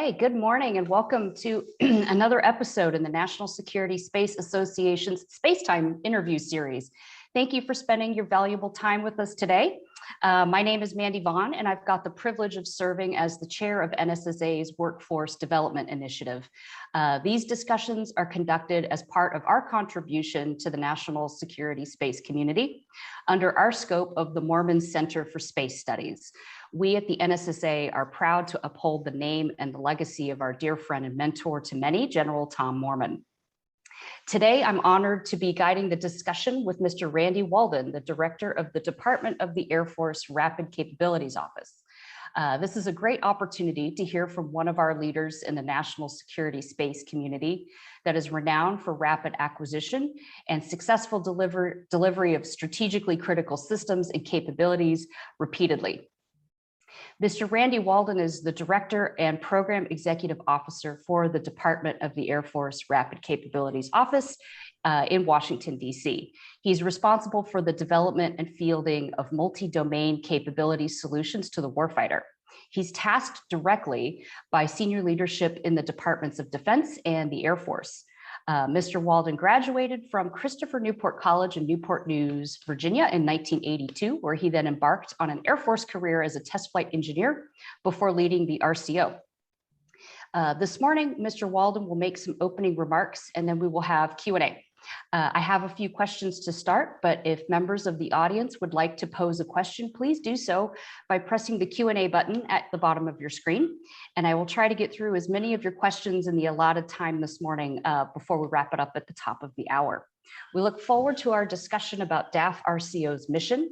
Okay, good morning and welcome to another episode in the National Security Space Association's Spacetime interview series. Thank you for spending your valuable time with us today. My name is Mandy Vaughn, and I've got the privilege of serving as the chair of NSSA's Workforce Development Initiative. These discussions are conducted as part of our contribution to the national security space community under our scope of the Mormon Center for Space Studies. We at the NSSA are proud to uphold the name and the legacy of our dear friend and mentor to many, General Tom Mormon. Today, I'm honored to be guiding the discussion with Mr. Randy Walden, the director of the Department of the Air Force Rapid Capabilities Office. This is a great opportunity to hear from one of our leaders in the national security space community that is renowned for rapid acquisition and successful delivery of strategically critical systems and capabilities repeatedly. Mr. Randy Walden is the Director and Program Executive Officer for the Department of the Air Force Rapid Capabilities Office in Washington, D.C. He's responsible for the development and fielding of multi-domain capability solutions to the warfighter. He's tasked directly by senior leadership in the Departments of Defense and the Air Force. Mr. Walden graduated from Christopher Newport College in Newport News, Virginia in 1982, where he then embarked on an Air Force career as a test flight engineer before leading the RCO. This morning, Mr. Walden will make some opening remarks and then we will have Q&A. I have a few questions to start, but if members of the audience would like to pose a question, please do so by pressing the Q&A button at the bottom of your screen. And I will try to get through as many of your questions in the allotted time this morning before we wrap it up at the top of the hour. We look forward to our discussion about DAF RCO's mission,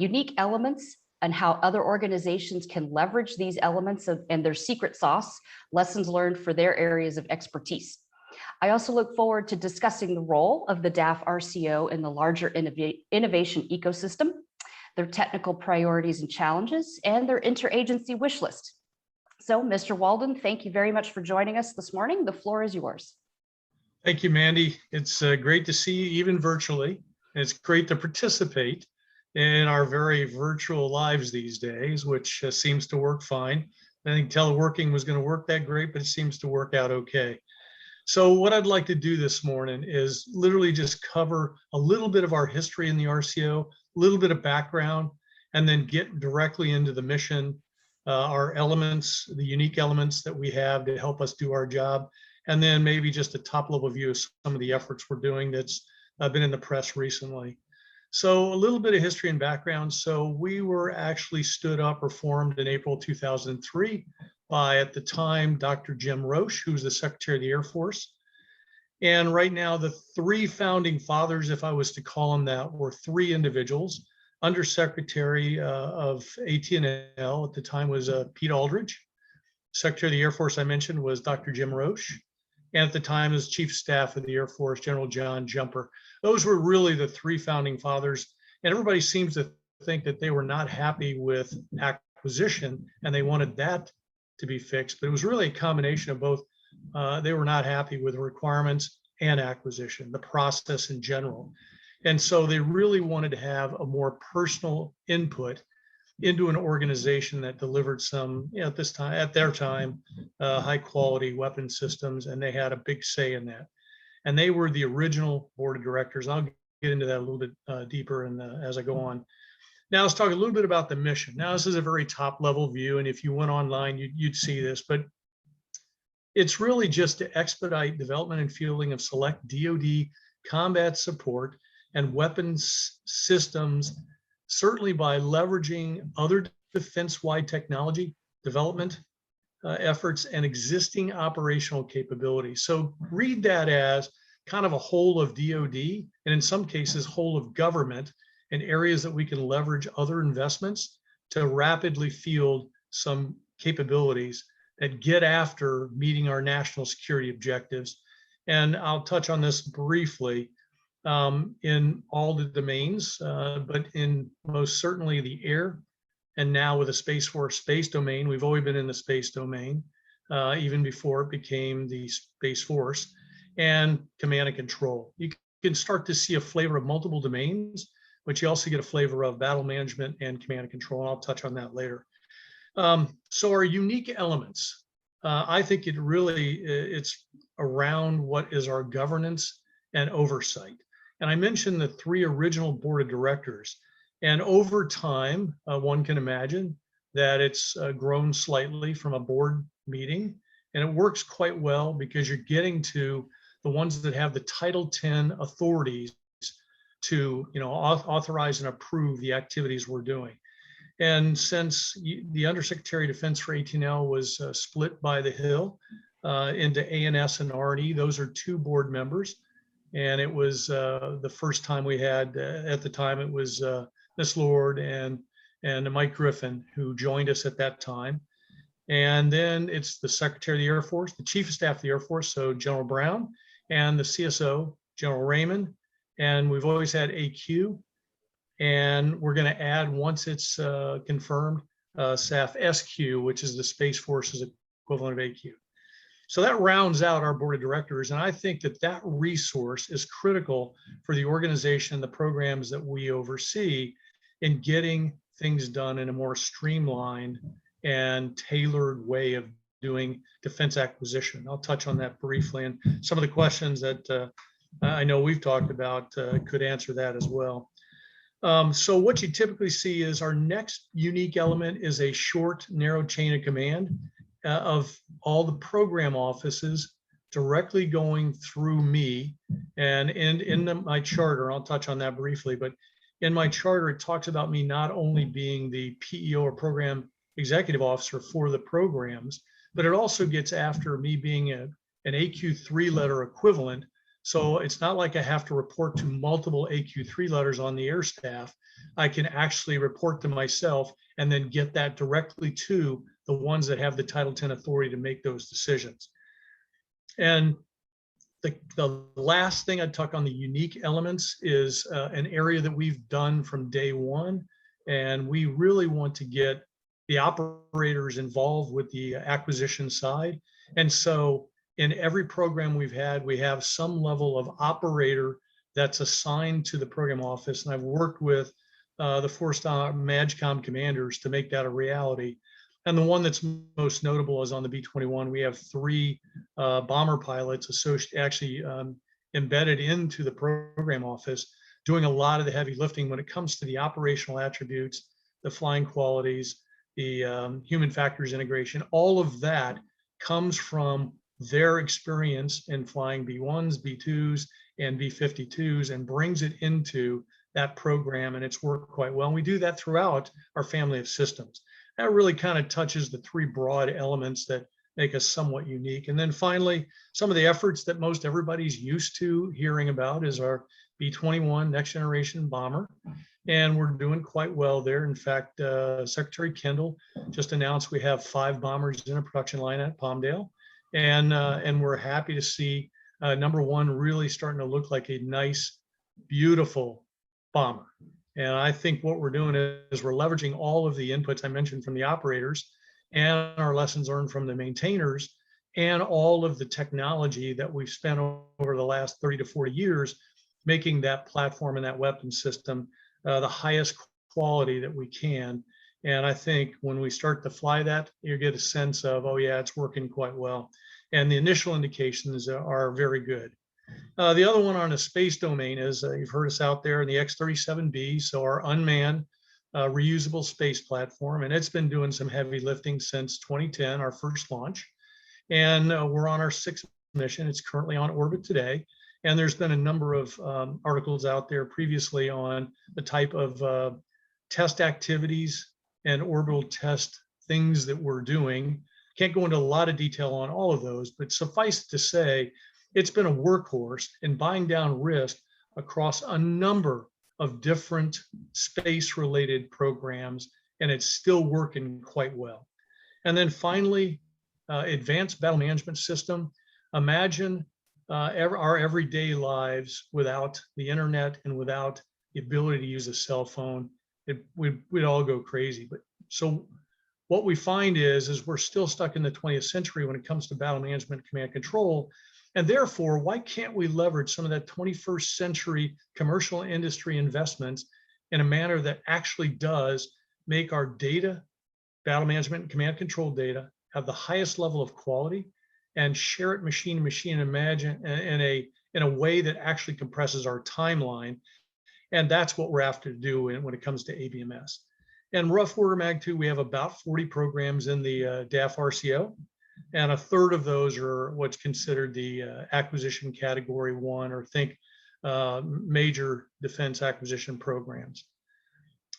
unique elements, and how other organizations can leverage these elements and their secret sauce, lessons learned for their areas of expertise. I also look forward to discussing the role of the DAF RCO in the larger innovation ecosystem, their technical priorities and challenges, and their interagency wish list. So, Mr. Walden, thank you very much for joining us this morning. The floor is yours. Thank you, Mandy. It's great to see you even virtually. It's great to participate in our very virtual lives these days, which seems to work fine. I think teleworking was going to work that great, but it seems to work out okay. So what I'd like to do this morning is literally just cover a little bit of our history in the RCO, a little bit of background, and then get directly into the mission, our elements, the unique elements that we have to help us do our job, and then maybe just a top level view of some of the efforts we're doing that's been in the press recently. So a little bit of history and background. So we were actually stood up or formed in April 2003 by, at the time, Dr. Jim Roche, who was the Secretary of the Air Force. And right now, the three founding fathers, if I was to call them that, were three individuals. Undersecretary of AT&L at the time was Pete Aldridge. Secretary of the Air Force, I mentioned, was Dr. Jim Roche. And at the time, as Chief of Staff of the Air Force, General John Jumper. Those were really the three founding fathers. And everybody seems to think that they were not happy with acquisition and they wanted that to be fixed, but it was really a combination of both. They were not happy with requirements and acquisition, the process in general. And so they really wanted to have a more personal input into an organization that delivered some, at their time, high quality weapon systems, and they had a big say in that. And they were the original board of directors. I'll get into that a little bit deeper as I go on. Now let's talk a little bit about the mission. Now this is a very top level view, and if you went online, you'd see this, but it's really just to expedite development and fielding of select DoD combat support and weapons systems, certainly by leveraging other defense-wide technology development efforts and existing operational capabilities. So read that as kind of a whole of DoD, and in some cases, whole of government, and areas that we can leverage other investments to rapidly field some capabilities that get after meeting our national security objectives. And I'll touch on this briefly in all the domains, but in most certainly the air, and now with the Space Force space domain. We've always been in the space domain, even before it became the Space Force, and command and control. You can start to see a flavor of multiple domains, but you also get a flavor of battle management and command and control, and I'll touch on that later. So our unique elements, I think it's around what is our governance and oversight. And I mentioned the 3 original board of directors. And over time, one can imagine that it's grown slightly from a board meeting. And it works quite well because you're getting to the ones that have the Title 10 authorities to, authorize and approve the activities we're doing. And since the Undersecretary of Defense for ATL was split by the Hill into ANS and RE, those are 2 board members. And it was the first time we had, at the time, it was Miss Lord and Mike Griffin who joined us at that time. And then it's the Secretary of the Air Force, the Chief of Staff of the Air Force, so General Brown, and the CSO, General Raymond. And we've always had AQ. And we're going to add, once it's confirmed, SAF SQ, which is the Space Force's equivalent of AQ. So that rounds out our board of directors. And I think that resource is critical for the organization and the programs that we oversee in getting things done in a more streamlined and tailored way of doing defense acquisition. I'll touch on that briefly. And some of the questions that I know we've talked about could answer that as well. So what you typically see is our next unique element is a short, narrow chain of command of all the program offices directly going through me. And in my charter, I'll touch on that briefly, but in my charter, it talks about me not only being the PEO or program executive officer for the programs, but it also gets after me being an AQ3 letter equivalent. So it's not like I have to report to multiple AQ3 letters on the air staff. I can actually report to myself and then get that directly to the ones that have the Title 10 authority to make those decisions. And the last thing I'd talk on the unique elements is an area that we've done from day one. And we really want to get the operators involved with the acquisition side. And so in every program we've had, we have some level of operator that's assigned to the program office. And I've worked with the 4-star MAGCOM commanders to make that a reality. And the one that's most notable is on the B-21. We have 3 bomber pilots actually embedded into the program office, doing a lot of the heavy lifting when it comes to the operational attributes, the flying qualities, the human factors integration. All of that comes from their experience in flying B-1s, B-2s, and B-52s and brings it into that program, and it's worked quite well. And we do that throughout our family of systems. That really kind of touches the 3 broad elements that make us somewhat unique. And then finally, some of the efforts that most everybody's used to hearing about is our B-21 next generation bomber. And we're doing quite well there. In fact, Secretary Kendall just announced we have 5 bombers in a production line at Palmdale. And we're happy to see number 1 really starting to look like a nice, beautiful bomber. And I think what we're doing is we're leveraging all of the inputs I mentioned from the operators and our lessons learned from the maintainers and all of the technology that we've spent over the last 30 to 40 years, making that platform and that weapon system the highest quality that we can. And I think when we start to fly that, you get a sense of, oh yeah, it's working quite well. And the initial indications are very good. The other one on a space domain is, you've heard us out there in the X-37B, so our unmanned reusable space platform, and it's been doing some heavy lifting since 2010, our first launch. And we're on our 6th mission. It's currently on orbit today. And there's been a number of articles out there previously on the type of test activities and orbital test things that we're doing. Can't go into a lot of detail on all of those, but suffice to say, it's been a workhorse in buying down risk across a number of different space-related programs, and it's still working quite well. And then finally, advanced battle management system. Imagine our everyday lives without the internet and without the ability to use a cell phone. We'd all go crazy. But so what we find is we're still stuck in the 20th century when it comes to battle management, command control. And therefore, why can't we leverage some of that 21st century commercial industry investments in a manner that actually does make our data, battle management and command control data, have the highest level of quality and share it machine to machine, imagine in a way that actually compresses our timeline. And that's what we're after to do when it comes to ABMS. And rough order of magnitude, we have about 40 programs in the DAF RCO, and a third of those are what's considered the acquisition category 1, or think major defense acquisition programs.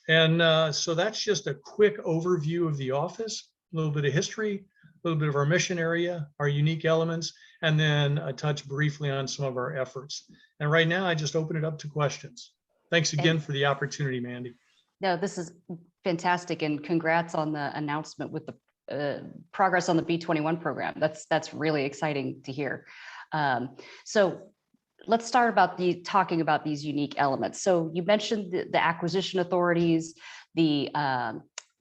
And so that's just a quick overview of the office, a little bit of history, a little bit of our mission area, our unique elements, and then a touch briefly on some of our efforts. And right now, I just open it up to questions. Thanks again for the opportunity, Mandy. No, this is fantastic, and congrats on the announcement with the progress on the B-21 program. That's really exciting to hear. So let's start about talking about these unique elements. So you mentioned the acquisition authorities, the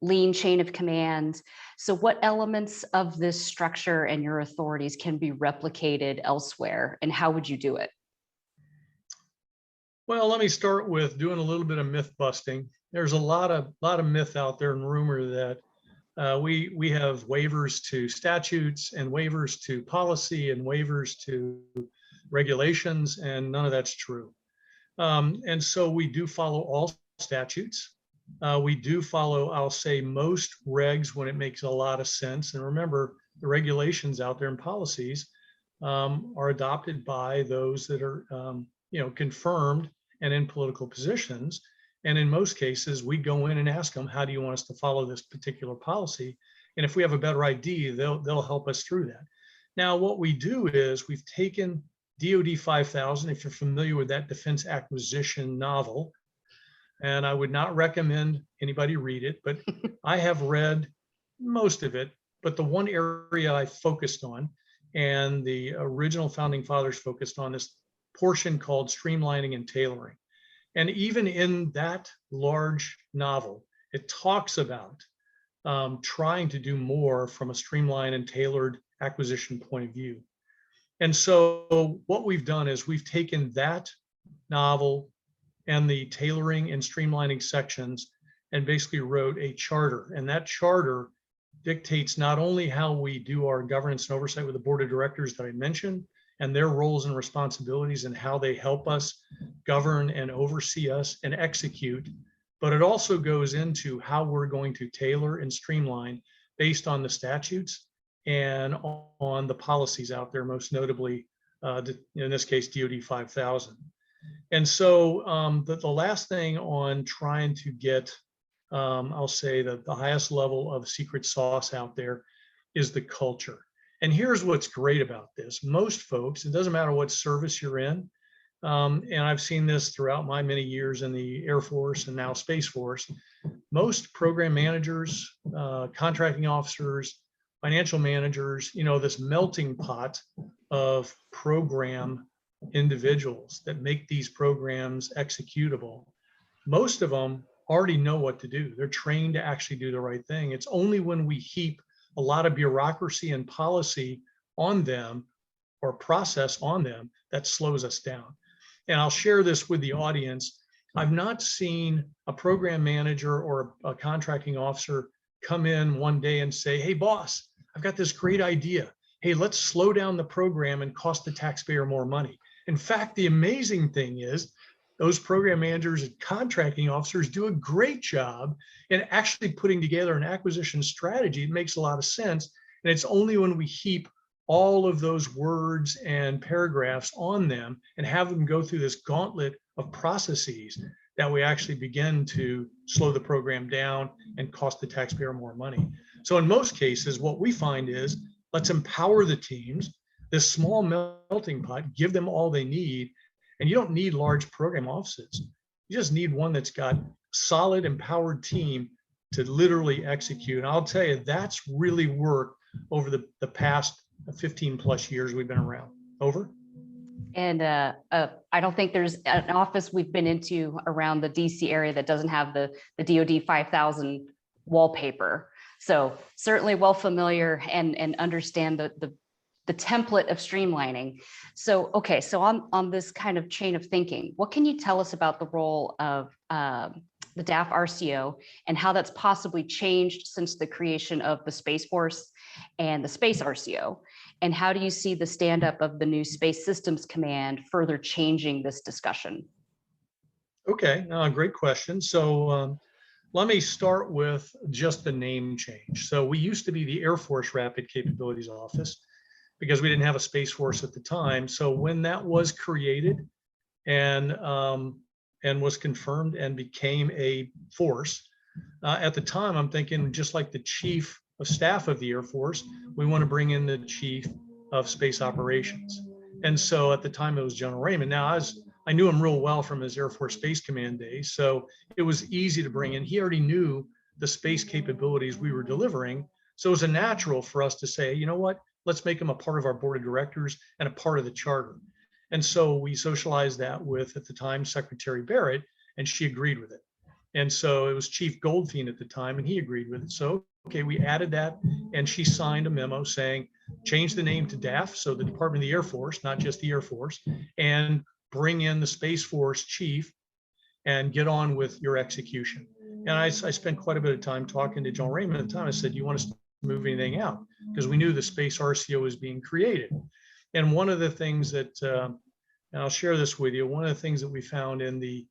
lean chain of command. So what elements of this structure and your authorities can be replicated elsewhere, and how would you do it? Well, let me start with doing a little bit of myth busting. There's a lot of myth out there and rumor that we have waivers to statutes and waivers to policy and waivers to regulations, and none of that's true. And so we do follow all statutes. We do follow, I'll say, most regs when it makes a lot of sense. And remember, the regulations out there and policies are adopted by those that are confirmed and in political positions. And in most cases, we go in and ask them, how do you want us to follow this particular policy? And if we have a better idea, they'll help us through that. Now, what we do is we've taken DoD 5000, if you're familiar with that defense acquisition novel, and I would not recommend anybody read it, but I have read most of it. But the one area I focused on, and the original founding fathers focused on, this portion called streamlining and tailoring. And even in that large novel, it talks about trying to do more from a streamlined and tailored acquisition point of view. And so what we've done is we've taken that novel and the tailoring and streamlining sections and basically wrote a charter. And that charter dictates not only how we do our governance and oversight with the board of directors that I mentioned, and their roles and responsibilities and how they help us govern and oversee us and execute, but it also goes into how we're going to tailor and streamline based on the statutes and on the policies out there, most notably, in this case, DoD 5000. And so the last thing on trying to get, I'll say, the highest level of secret sauce out there is the culture. And here's what's great about this. Most folks, it doesn't matter what service you're in, and I've seen this throughout my many years in the Air Force and now Space Force, most program managers, contracting officers, financial managers, this melting pot of program individuals that make these programs executable, most of them already know what to do. They're trained to actually do the right thing. It's only when we heap a lot of bureaucracy and policy on them or process on them that slows us down. And I'll share this with the audience. I've not seen a program manager or a contracting officer come in one day and say, hey, boss, I've got this great idea. Hey, let's slow down the program and cost the taxpayer more money. In fact, the amazing thing is those program managers and contracting officers do a great job in actually putting together an acquisition strategy. It makes a lot of sense. And it's only when we heap all of those words and paragraphs on them and have them go through this gauntlet of processes that we actually begin to slow the program down and cost the taxpayer more money. So in most cases, what we find is let's empower the teams, this small melting pot, give them all they need. And you don't need large program offices. You just need one that's got solid, empowered team to literally execute. And I'll tell you, that's really worked over the past 15 plus years we've been around. Over. And I don't think there's an office we've been into around the DC area that doesn't have the DoD 5000 wallpaper. So certainly well familiar and understand the template of streamlining. So, okay, so on this kind of chain of thinking, what can you tell us about the role of the DAF RCO and how that's possibly changed since the creation of the Space Force? and the Space RCO? And how do you see the stand-up of the new Space Systems Command further changing this discussion? Okay, great question. So let me start with just the name change. So we used to be the Air Force Rapid Capabilities Office because we didn't have a Space Force at the time. So when that was created and was confirmed and became a force, at the time I'm thinking just like the Chief of Staff of the Air Force, we want to bring in the Chief of Space Operations. And so at the time it was General Raymond. Now I knew him real well from his Air Force Space Command days, so it was easy to bring in. He already knew the space capabilities we were delivering, so it was a natural for us to say, you know what, let's make him a part of our board of directors and a part of the charter. And so we socialized that with, at the time, Secretary Barrett, and she agreed with it. And so it was Chief Goldfein at the time, and he agreed with it. So, okay, we added that, and she signed a memo saying, change the name to DAF, so the Department of the Air Force, not just the Air Force, and bring in the Space Force chief and get on with your execution. And I spent quite a bit of time talking to John Raymond at the time. I said, you want us to move anything out? Because we knew the Space RCO was being created. And one of the things that, and I'll share this with you, one of the things that we found in the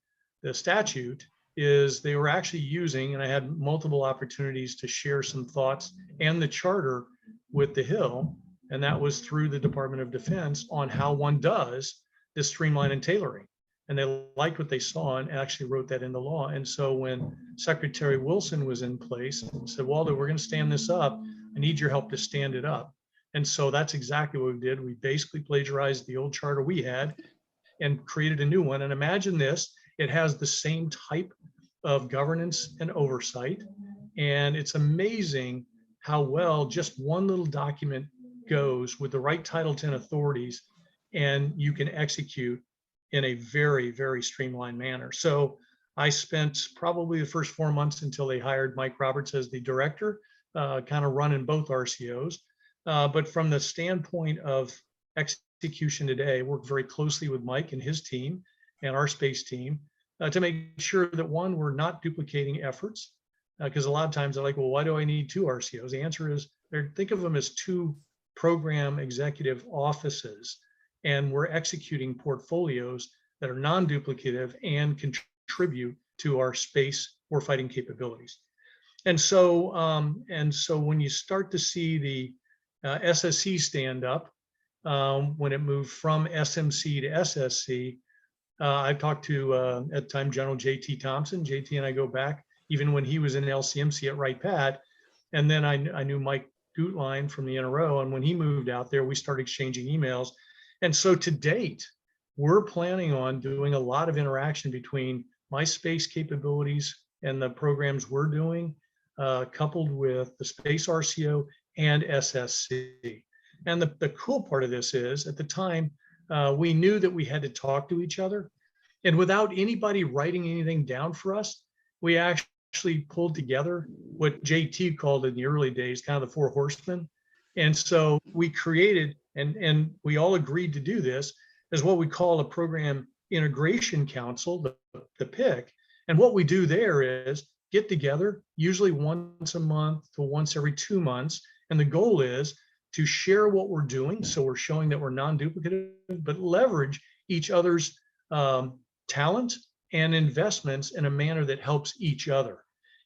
statute is they were actually using, and I had multiple opportunities to share some thoughts and the charter with the Hill, and that was through the Department of Defense on how one does this streamline and tailoring. And they liked what they saw and actually wrote that into law. And so when Secretary Wilson was in place and said, Walden, we're going to stand this up, I need your help to stand it up. And so that's exactly what we did. We basically plagiarized the old charter we had and created a new one. And imagine this, it has the same type of governance and oversight. And it's amazing how well just one little document goes with the right Title 10 authorities, and you can execute in a very, very streamlined manner. So I spent probably the first 4 months until they hired Mike Roberts as the director, kind of running both RCOs. But from the standpoint of execution today, worked very closely with Mike and his team and our space team to make sure that, one, we're not duplicating efforts. Because a lot of times they're like, well, why do I need two RCOs? The answer is, think of them as two program executive offices, and we're executing portfolios that are non-duplicative and contribute to our space warfighting capabilities. And so when you start to see the SSC stand up, when it moved from SMC to SSC, I've talked to, at the time, General JT Thompson. JT and I go back, even when he was in LCMC at Wright Pat. And then I knew Mike Gutlein from the NRO. And when he moved out there, we started exchanging emails. And so to date, we're planning on doing a lot of interaction between my space capabilities and the programs we're doing, coupled with the Space RCO and SSC. And the cool part of this is, at the time, we knew that we had to talk to each other. And without anybody writing anything down for us, we actually pulled together what JT called in the early days, kind of the four horsemen. And so we created, and we all agreed to do this, as what we call a program integration council, the PIC. And what we do there is get together, usually once a month to once every 2 months. And the goal is to share what we're doing. So we're showing that we're non-duplicative, but leverage each other's talent and investments in a manner that helps each other.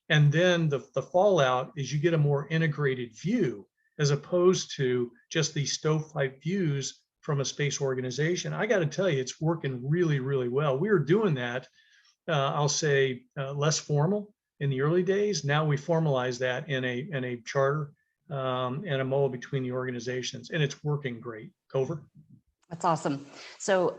And then the fallout is you get a more integrated view, as opposed to just these stovepipe views from a space organization. I got to tell you, it's working really, really well. We were doing that, I'll say, less formal in the early days. Now we formalize that in a charter and a MOA between the organizations, and it's working great. Over. That's awesome. So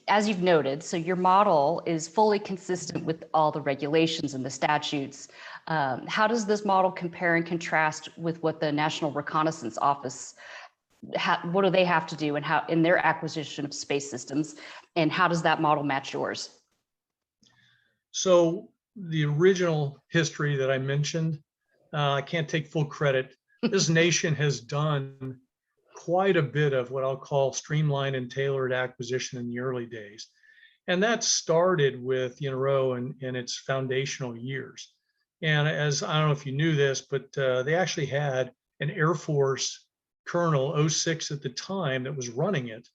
as you've noted, so your model is fully consistent with all the regulations and the statutes. How does this model compare and contrast with what the National Reconnaissance Office, what do they have to do and how in their acquisition of space systems, and how does that model match yours? So the original history that I mentioned, I can't take full credit. This nation has done quite a bit of what I'll call streamlined and tailored acquisition in the early days. And that started with NRO in its foundational years. And as I don't know if you knew this, but they actually had an Air Force colonel, 06 at the time, that was running it.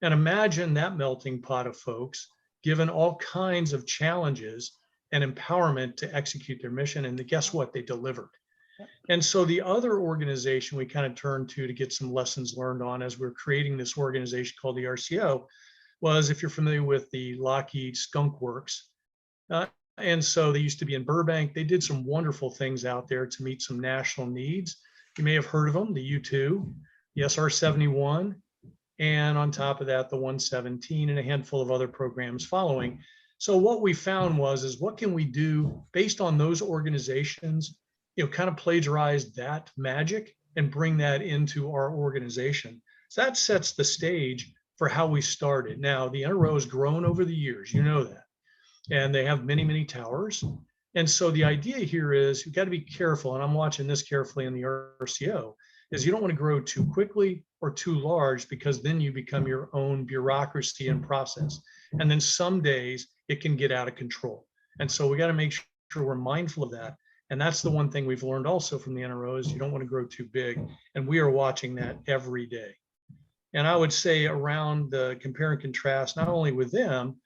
And imagine that melting pot of folks given all kinds of challenges and empowerment to execute their mission. And guess what? They delivered. And so the other organization we kind of turned to get some lessons learned on as we're creating this organization called the RCO was, if you're familiar with the Lockheed Skunk Works, and so they used to be in Burbank. They did some wonderful things out there to meet some national needs. You may have heard of them, the U-2, the SR-71, and on top of that, the 117 and a handful of other programs following. So what we found is what can we do based on those organizations, kind of plagiarize that magic and bring that into our organization. So that sets the stage for how we started. Now, the NRO has grown over the years, you know that, and they have many, many towers. And so the idea here is you've got to be careful, and I'm watching this carefully in the RCO, is you don't want to grow too quickly or too large, because then you become your own bureaucracy and process. And then some days it can get out of control. And so we got to make sure we're mindful of that. And that's the one thing we've learned also from the NRO is you don't want to grow too big. And we are watching that every day. And I would say around the compare and contrast, not only with them,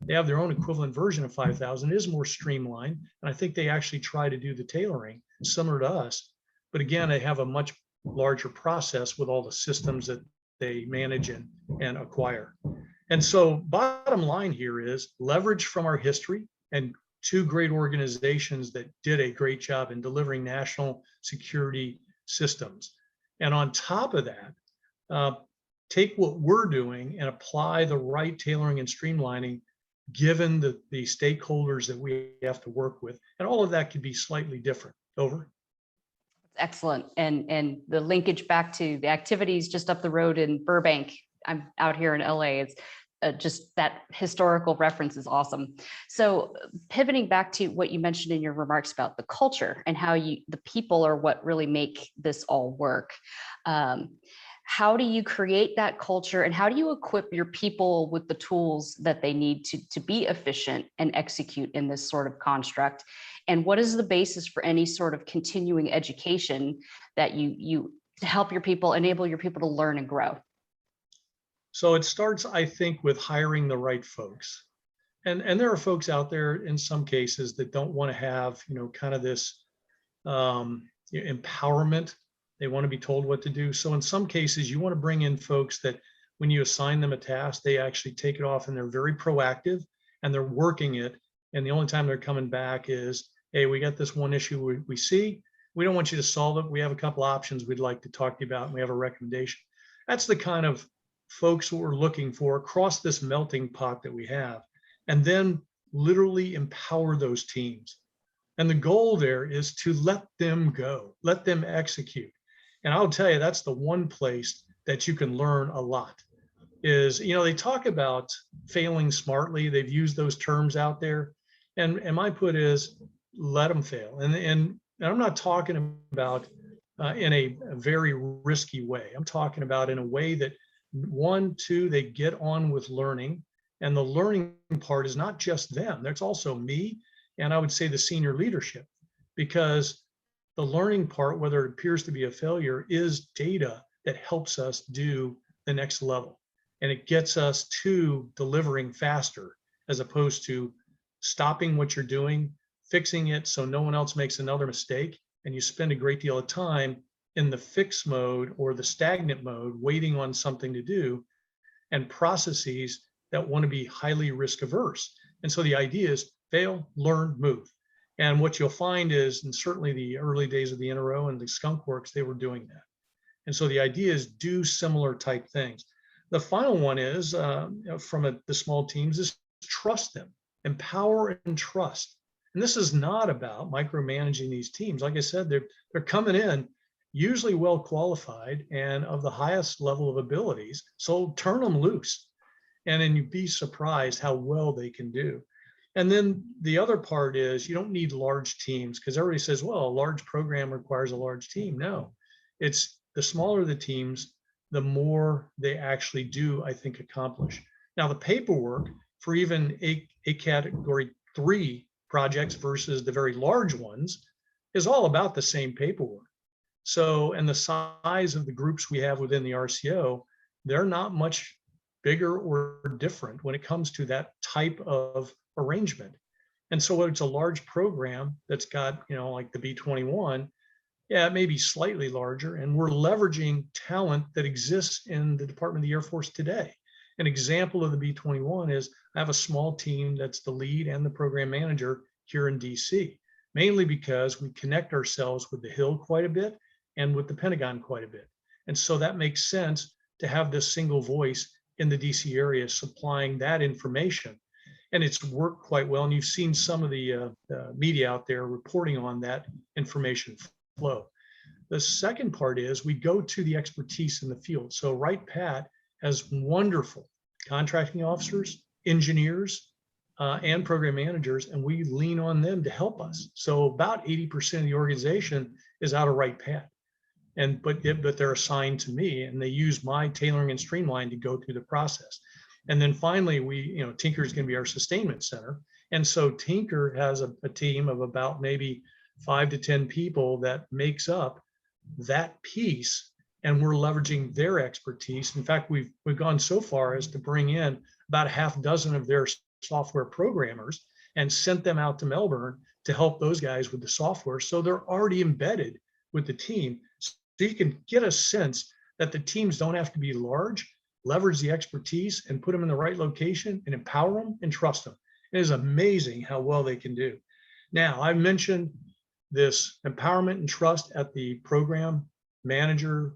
they have their own equivalent version of 5000. It is more streamlined. And I think they actually try to do the tailoring similar to us. But again, they have a much larger process with all the systems that they manage and acquire. And so bottom line here is leverage from our history and two great organizations that did a great job in delivering national security systems. And on top of that, take what we're doing and apply the right tailoring and streamlining given the stakeholders that we have to work with. And all of that could be slightly different. Over. Excellent. And the linkage back to the activities just up the road in Burbank. I'm out here in LA. It's just that historical reference is awesome. So pivoting back to what you mentioned in your remarks about the culture and how the people are what really make this all work. How do you create that culture, and how do you equip your people with the tools that they need to be efficient and execute in this sort of construct? And what is the basis for any sort of continuing education that you help your people, enable your people to learn and grow? So it starts, I think, with hiring the right folks. And there are folks out there in some cases that don't want to have, kind of this empowerment. They want to be told what to do. So in some cases, you want to bring in folks that when you assign them a task, they actually take it off and they're very proactive and they're working it. And the only time they're coming back is, hey, we got this one issue we see. We don't want you to solve it. We have a couple options we'd like to talk to you about, and we have a recommendation. That's the kind of folks we're looking for across this melting pot that we have. And then literally empower those teams. And the goal there is to let them go, let them execute. And I'll tell you, that's the one place that you can learn a lot is, they talk about failing smartly. They've used those terms out there. And my put is, let them fail. And I'm not talking about in a very risky way. I'm talking about in a way that 1, 2, they get on with learning. And the learning part is not just them. There's also me. And I would say the senior leadership, because the learning part, whether it appears to be a failure, is data that helps us do the next level. And it gets us to delivering faster as opposed to stopping what you're doing, fixing it so no one else makes another mistake. And you spend a great deal of time in the fix mode or the stagnant mode, waiting on something to do, and processes that want to be highly risk averse. And so the idea is fail, learn, move. And what you'll find is, and certainly the early days of the NRO and the Skunk Works, they were doing that. And so the idea is do similar type things. The final one is from the small teams is trust them, empower and trust. And this is not about micromanaging these teams. Like I said, they're coming in usually well qualified and of the highest level of abilities. So turn them loose. And then you'd be surprised how well they can do. And then the other part is you don't need large teams, because everybody says, well, a large program requires a large team. No, it's the smaller the teams, the more they actually do, I think, accomplish. Now, the paperwork for even a category 3 projects versus the very large ones is all about the same paperwork. So, and the size of the groups we have within the RCO, they're not much bigger or different when it comes to that type of arrangement. And so it's a large program that's got, like the B-21, yeah, it may be slightly larger, and we're leveraging talent that exists in the Department of the Air Force today. An example of the B-21 is I have a small team that's the lead and the program manager here in DC, mainly because we connect ourselves with the Hill quite a bit and with the Pentagon quite a bit. And so that makes sense to have this single voice in the DC area supplying that information. And it's worked quite well. And you've seen some of the media out there reporting on that information flow. The second part is we go to the expertise in the field. So Wright Pat has wonderful contracting officers, engineers, and program managers, and we lean on them to help us. So about 80% of the organization is out of Wright Pat. But they're assigned to me, and they use my tailoring and streamline to go through the process. And then finally, Tinker is going to be our sustainment center. And so Tinker has a team of about maybe 5 to 10 people that makes up that piece, and we're leveraging their expertise. In fact, we've gone so far as to bring in about a half dozen of their software programmers and sent them out to Melbourne to help those guys with the software. So they're already embedded with the team. So you can get a sense that the teams don't have to be large, leverage the expertise and put them in the right location and empower them and trust them. It is amazing how well they can do. Now, I mentioned this empowerment and trust at the program manager,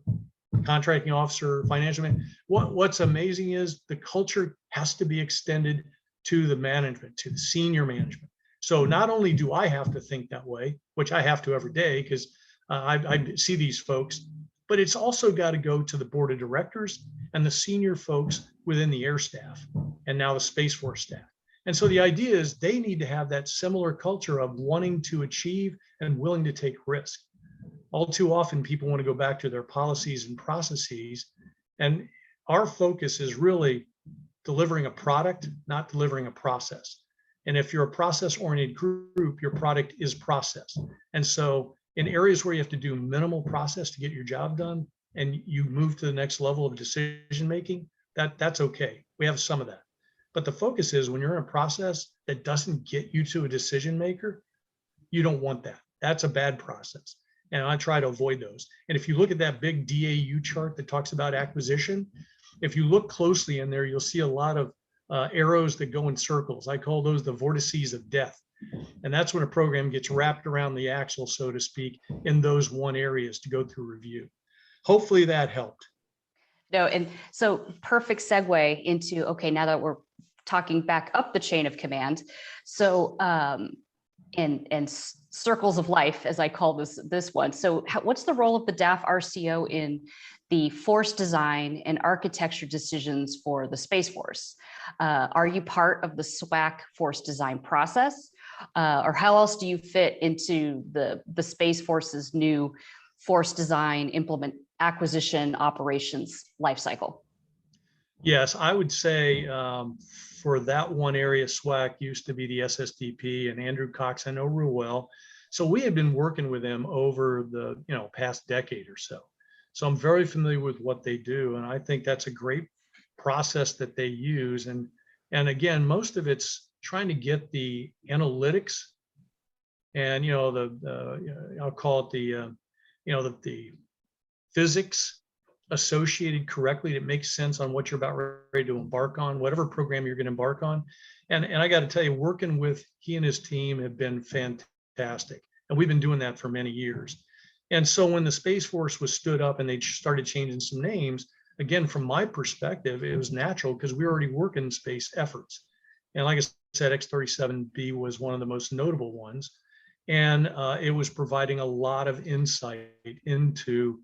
contracting officer, financial man. What's amazing is the culture has to be extended to the management, to the senior management. So not only do I have to think that way, which I have to every day because I see these folks, but it's also got to go to the board of directors and the senior folks within the air staff and now the Space Force staff. And so the idea is they need to have that similar culture of wanting to achieve and willing to take risk. All too often, people want to go back to their policies and processes. And our focus is really delivering a product, not delivering a process. And if you're a process-oriented group, your product is process. And so in areas where you have to do minimal process to get your job done and you move to the next level of decision-making, that's okay. We have some of that. But the focus is when you're in a process that doesn't get you to a decision maker, you don't want that. That's a bad process. And I try to avoid those. And if you look at that big DAU chart that talks about acquisition, if you look closely in there, you'll see a lot of arrows that go in circles. I call those the vortices of death. And that's when a program gets wrapped around the axle, so to speak, in those one areas to go through review. Hopefully that helped. No, and so perfect segue into, okay, now that we're talking back up the chain of command. So, and circles of life, as I call this one. So what's the role of the DAF RCO in the force design and architecture decisions for the Space Force? Are you part of the SWAC force design process? Or how else do you fit into the Space Force's new force design, implement, acquisition, operations lifecycle? Yes, I would say for that one area, SWAC used to be the SSDP, and Andrew Cox I know real well. So we have been working with them over the past decade or so. So I'm very familiar with what they do, and I think that's a great process that they use. And again, most of it's trying to get the analytics and I'll call it the physics associated correctly that makes sense on what you're about ready to embark on, whatever program you're going to embark on. And I got to tell you, working with he and his team have been fantastic. And we've been doing that for many years. And so when the Space Force was stood up and they started changing some names, again, from my perspective, it was natural because we were already working space efforts. And like I said, X-37B was one of the most notable ones. And it was providing a lot of insight into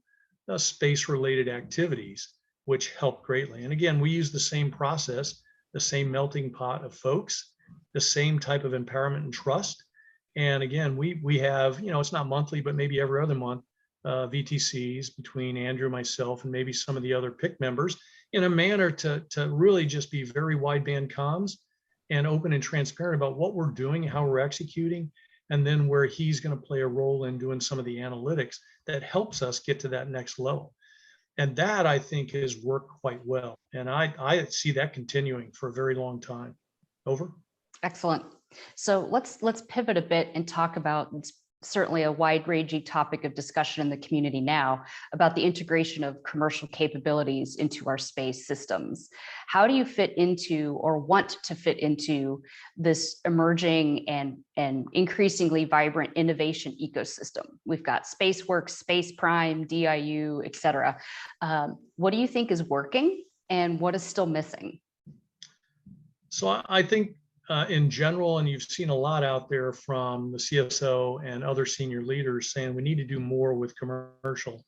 space-related activities, which helped greatly. And again, we use the same process, the same melting pot of folks, the same type of empowerment and trust. And again, we have, it's not monthly, but maybe every other month, VTCs between Andrew, myself, and maybe some of the other PIC members in a manner to really just be very wideband comms and open and transparent about what we're doing, how we're executing, and then where he's going to play a role in doing some of the analytics that helps us get to that next level. And that, I think, has worked quite well. And I see that continuing for a very long time. Over. Excellent. So let's pivot a bit and talk about, it's certainly a wide-ranging topic of discussion in the community now, about the integration of commercial capabilities into our space systems. How do you fit into, or want to fit into, this emerging and increasingly vibrant innovation ecosystem? We've got SpaceWorks, Spacetime, DIU, et cetera. What do you think is working and what is still missing? So I think in general, and you've seen a lot out there from the CSO and other senior leaders saying we need to do more with commercial.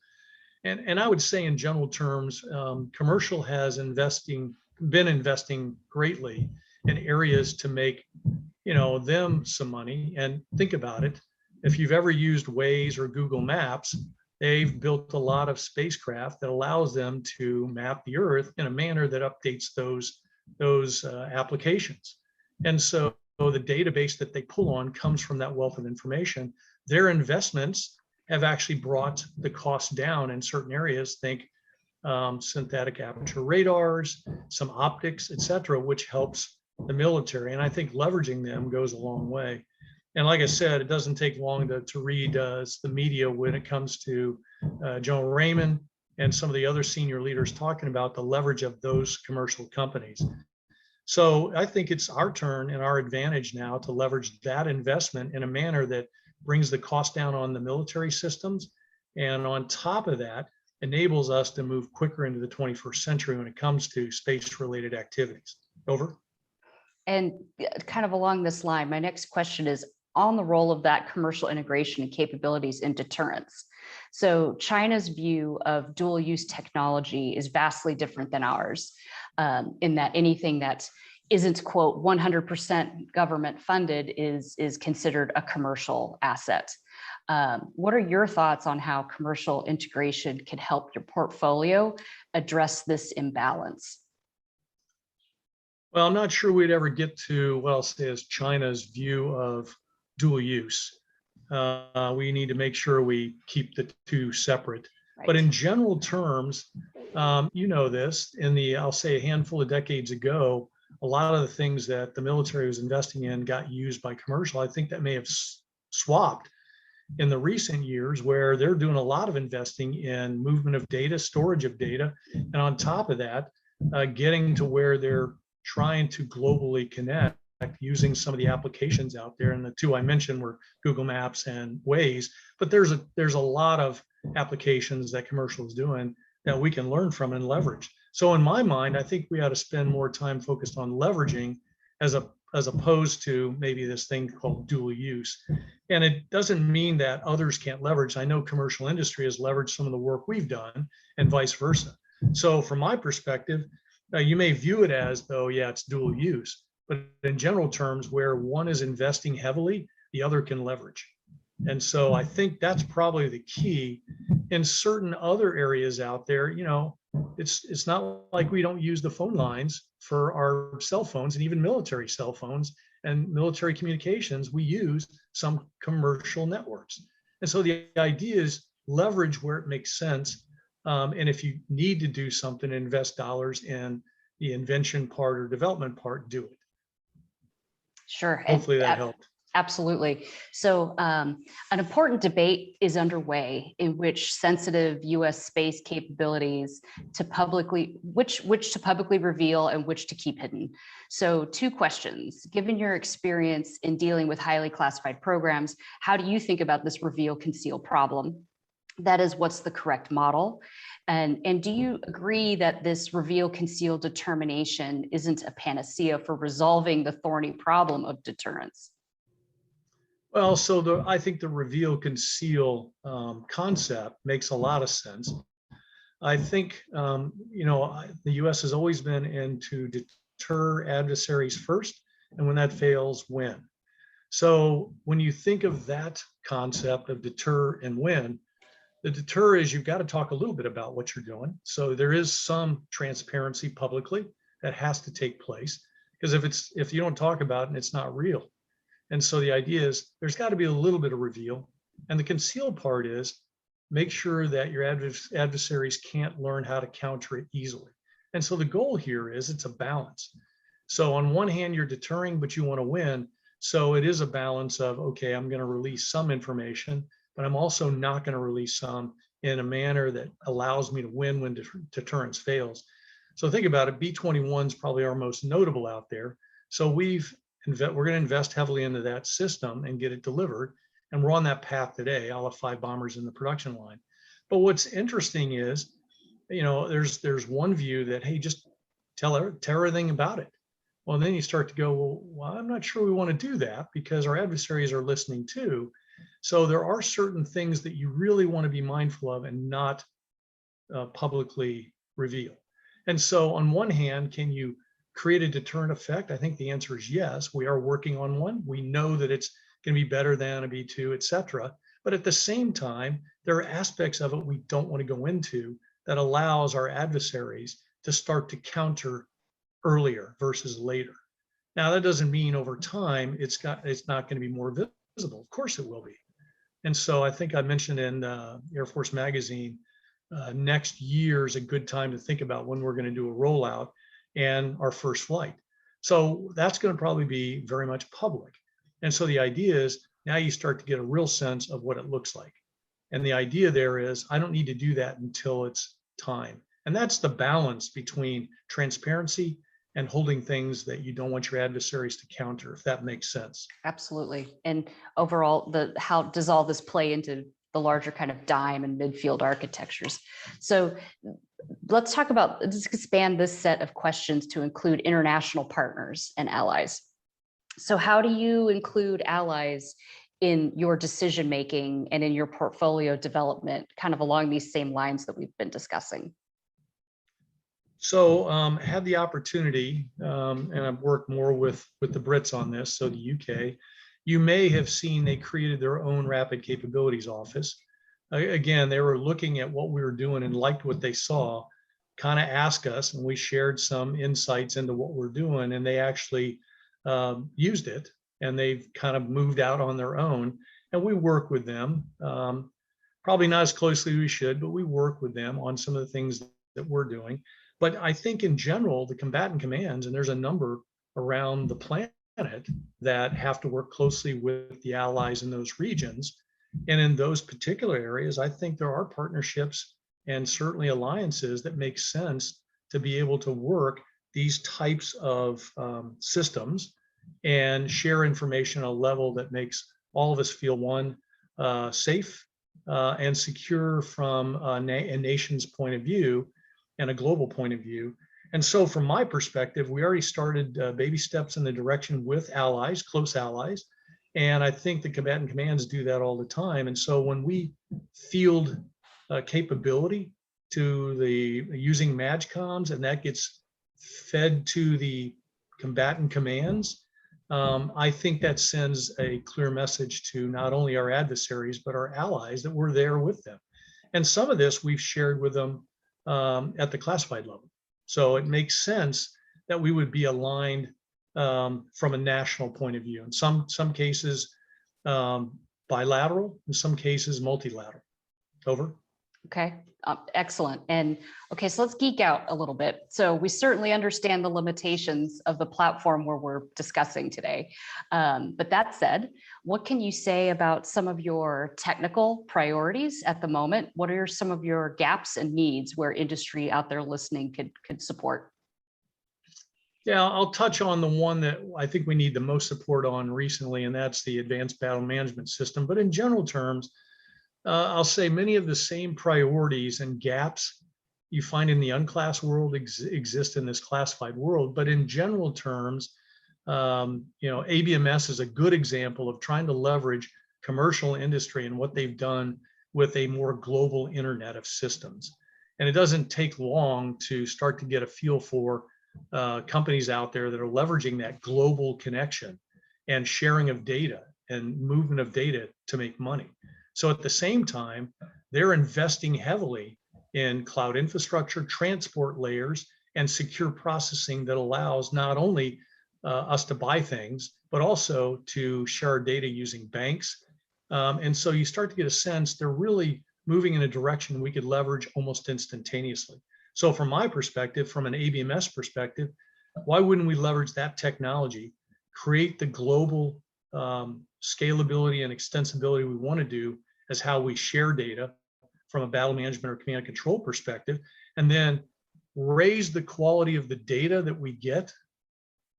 And I would say in general terms, commercial has been investing greatly in areas to make, them some money. And think about it. If you've ever used Waze or Google Maps, they've built a lot of spacecraft that allows them to map the Earth in a manner that updates those applications. And so the database that they pull on comes from that wealth of information. Their investments have actually brought the cost down in certain areas. Think synthetic aperture radars, some optics, et cetera, which helps the military. And I think leveraging them goes a long way. And like I said, it doesn't take long to read the media when it comes to Joe Raymond and some of the other senior leaders talking about the leverage of those commercial companies. So I think it's our turn and our advantage now to leverage that investment in a manner that brings the cost down on the military systems. And on top of that, enables us to move quicker into the 21st century when it comes to space-related activities. Over. And kind of along this line, my next question is on the role of that commercial integration and capabilities in deterrence. So China's view of dual use technology is vastly different than ours, in that anything that isn't, quote, 100% government funded is considered a commercial asset. What are your thoughts on how commercial integration can help your portfolio address this imbalance? Well, I'm not sure we'd ever get to what I'll say is China's view of dual use. We need to make sure we keep the two separate. Right. But in general terms, this, I'll say a handful of decades ago, a lot of the things that the military was investing in got used by commercial. I think that may have swapped in the recent years, where they're doing a lot of investing in movement of data, storage of data, and on top of that, getting to where they're trying to globally connect using some of the applications out there. And the two I mentioned were Google Maps and Waze, but there's a lot of applications that commercial is doing that we can learn from and leverage. So in my mind, I think we ought to spend more time focused on leveraging as opposed to maybe this thing called dual use. And it doesn't mean that others can't leverage. I know commercial industry has leveraged some of the work we've done and vice versa. So from my perspective, you may view it as though, yeah, it's dual use, but in general terms, where one is investing heavily, the other can leverage. And so I think that's probably the key. In certain other areas out there, it's not like we don't use the phone lines for our cell phones, and even military cell phones and military communications, we use some commercial networks. And so the idea is leverage where it makes sense. And if you need to do something, invest dollars in the invention part or development part, do it. Sure. Hopefully that helped. Absolutely. So an important debate is underway in which sensitive U.S. space capabilities which to publicly reveal and which to keep hidden. So 2 questions. Given your experience in dealing with highly classified programs, how do you think about this reveal conceal problem? That is, what's the correct model? And do you agree that this reveal conceal determination isn't a panacea for resolving the thorny problem of deterrence? Well, so I think the reveal conceal concept makes a lot of sense. I think, the U.S. has always been into deter adversaries first, and when that fails, win. So when you think of that concept of deter and win, the deter is you've got to talk a little bit about what you're doing. So there is some transparency publicly that has to take place, because if you don't talk about it, it's not real. And so the idea is there's got to be a little bit of reveal. And the conceal part is make sure that your adversaries can't learn how to counter it easily. And so the goal here is it's a balance. So on one hand, you're deterring, but you want to win. So it is a balance of, okay, I'm going to release some information, but I'm also not going to release some in a manner that allows me to win when deterrence fails. So think about it, B-21 is probably our most notable out there. So we're going to invest heavily into that system and get it delivered. And we're on that path today. I'll have 5 bombers in the production line. But what's interesting is, there's one view that, hey, just tell everything about it. Well, then you start to go, well, I'm not sure we want to do that because our adversaries are listening too. So there are certain things that you really want to be mindful of and not publicly reveal. And so on one hand, can you create a deterrent effect? I think the answer is yes. We are working on one. We know that it's going to be better than a B2, et cetera. But at the same time, there are aspects of it we don't want to go into that allows our adversaries to start to counter earlier versus later. Now, that doesn't mean over time it's not going to be more visible. Of course it will be. And so I think I mentioned in Air Force Magazine, next year is a good time to think about when we're going to do a rollout and our first flight. So that's going to probably be very much public. And so the idea is now you start to get a real sense of what it looks like. And the idea there is I don't need to do that until it's time. And that's the balance between transparency and holding things that you don't want your adversaries to counter, if that makes sense. Absolutely. And overall, how does all this play into the larger kind of dime and midfield architectures? So let's expand this set of questions to include international partners and allies. So how do you include allies in your decision-making and in your portfolio development, kind of along these same lines that we've been discussing? So I had the opportunity, and I've worked more with the Brits on this, so the UK. You may have seen they created their own Rapid Capabilities Office. Again, they were looking at what we were doing and liked what they saw, kind of asked us, and we shared some insights into what we're doing, and they actually used it, and they've kind of moved out on their own. And we work with them, probably not as closely as we should, but we work with them on some of the things that we're doing. But I think in general, the combatant commands, and there's a number around the planet that have to work closely with the allies in those regions. And in those particular areas, I think there are partnerships and certainly alliances that make sense to be able to work these types of systems and share information at a level that makes all of us feel, one, safe and secure from a nation's point of view and a global point of view. And so from my perspective, we already started baby steps in the direction with allies, close allies. And I think the combatant commands do that all the time. And so when we field capability to using MAGCOMs, and that gets fed to the combatant commands, I think that sends a clear message to not only our adversaries, but our allies that we're there with them. And some of this we've shared with them at the classified level. So it makes sense that we would be aligned from a national point of view. In some cases, bilateral, in some cases, multilateral. Over. Okay, excellent. And okay, so let's geek out a little bit. So we certainly understand the limitations of the platform where we're discussing today. But that said, what can you say about some of your technical priorities at the moment? What are some of your gaps and needs where industry out there listening could support? Yeah, I'll touch on the one that I think we need the most support on recently, and that's the Advanced Battle Management System. But in general terms, I'll say many of the same priorities and gaps you find in the unclassed world exist in this classified world. But in general terms, ABMS is a good example of trying to leverage commercial industry and what they've done with a more global internet of systems. And it doesn't take long to start to get a feel for companies out there that are leveraging that global connection and sharing of data and movement of data to make money. So at the same time, they're investing heavily in cloud infrastructure, transport layers, and secure processing that allows not only us to buy things, but also to share our data using banks. And so you start to get a sense they're really moving in a direction we could leverage almost instantaneously. So from my perspective, from an ABMS perspective, why wouldn't we leverage that technology, create the global scalability and extensibility we want to do as how we share data from a battle management or command and control perspective, and then raise the quality of the data that we get,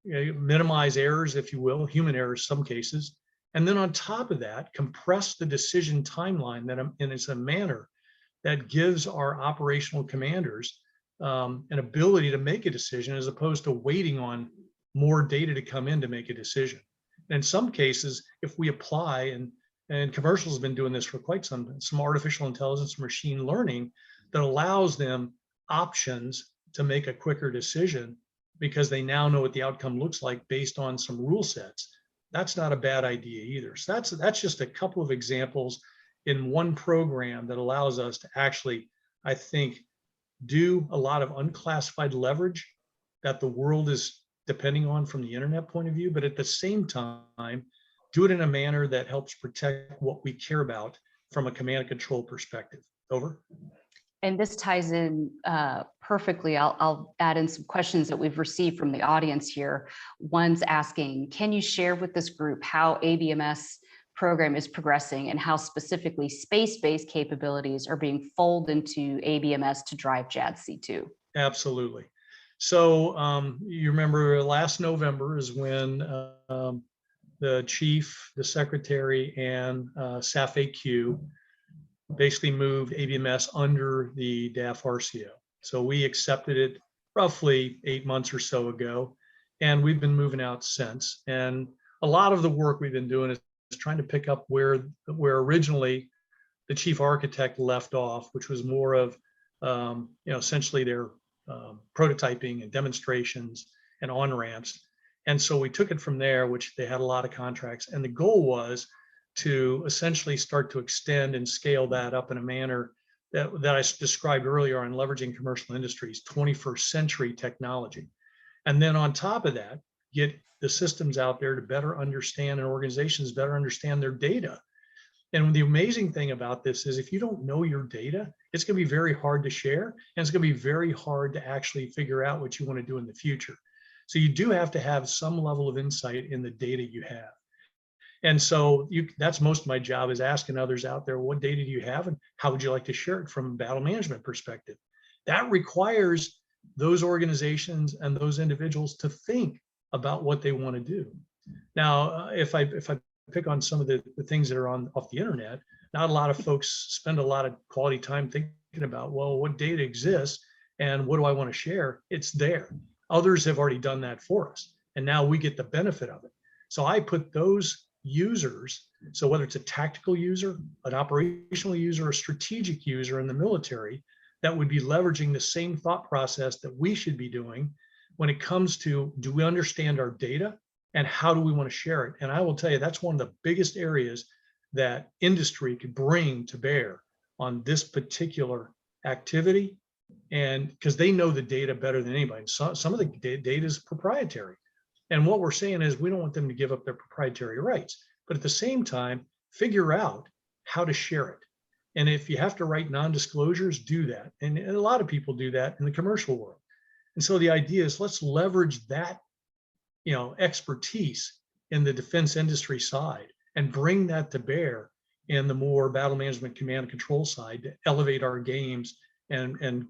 minimize errors, if you will, human errors, some cases. And then on top of that, compress the decision timeline that in a manner that gives our operational commanders an ability to make a decision as opposed to waiting on more data to come in to make a decision. And in some cases, if we apply, and commercials have been doing this for quite some artificial intelligence, machine learning that allows them options to make a quicker decision because they now know what the outcome looks like based on some rule sets. That's not a bad idea either. So that's just a couple of examples in one program that allows us to actually, I think, do a lot of unclassified leverage that the world is depending on from the internet point of view, but at the same time, do it in a manner that helps protect what we care about from a command and control perspective. Over. And this ties in perfectly. I'll add in some questions that we've received from the audience here. One's asking, can you share with this group how ABMS program is progressing and how specifically space-based capabilities are being folded into ABMS to drive JADC2? Absolutely. So you remember last November is when the chief, the secretary, and SAF-AQ basically moved ABMS under the DAF RCO. So we accepted it roughly 8 months or so ago, and we've been moving out since. And a lot of the work we've been doing is trying to pick up where originally the chief architect left off, which was more of essentially their prototyping and demonstrations and on-ramps. And so we took it from there, which they had a lot of contracts. And the goal was to essentially start to extend and scale that up in a manner that I described earlier on leveraging commercial industries, 21st century technology. And then on top of that, get the systems out there to better understand and organizations better understand their data. And the amazing thing about this is if you don't know your data, it's going to be very hard to share, and it's going to be very hard to actually figure out what you want to do in the future. So you do have to have some level of insight in the data you have. And so that's most of my job, is asking others out there, what data do you have and how would you like to share it from a battle management perspective? That requires those organizations and those individuals to think about what they want to do. Now, if I pick on some of the things that are off the internet, not a lot of folks spend a lot of quality time thinking about, well, what data exists and what do I want to share? It's there. Others have already done that for us, and now we get the benefit of it. So I put those users, so whether it's a tactical user, an operational user, a strategic user in the military, that would be leveraging the same thought process that we should be doing when it comes to, do we understand our data and how do we want to share it? And I will tell you, that's one of the biggest areas that industry could bring to bear on this particular activity, and because they know the data better than anybody. So, some of the data is proprietary. And what we're saying is we don't want them to give up their proprietary rights, but at the same time, figure out how to share it. And if you have to write non-disclosures, do that. And a lot of people do that in the commercial world. And so the idea is, let's leverage that, expertise in the defense industry side and bring that to bear in the more battle management command and control side to elevate our games and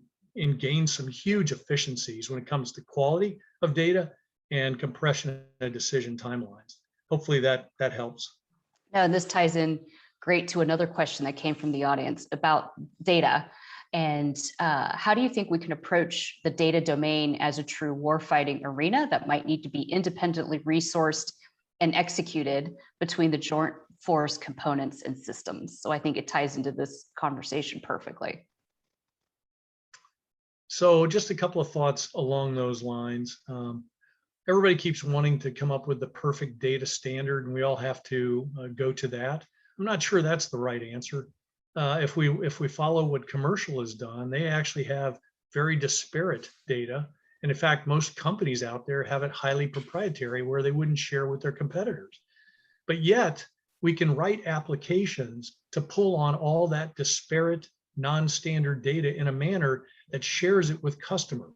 gain some huge efficiencies when it comes to quality of data and compression of decision timelines. Hopefully that helps. Now, this ties in great to another question that came from the audience about data. And how do you think we can approach the data domain as a true warfighting arena that might need to be independently resourced and executed between the joint force components and systems? So I think it ties into this conversation perfectly. So just a couple of thoughts along those lines. Everybody keeps wanting to come up with the perfect data standard, and we all have to go to that. I'm not sure that's the right answer. If we follow what commercial has done, they actually have very disparate data, And in fact, most companies out there have it highly proprietary where they wouldn't share with their competitors. But yet we can write applications to pull on all that disparate, non-standard data in a manner that shares it with customers.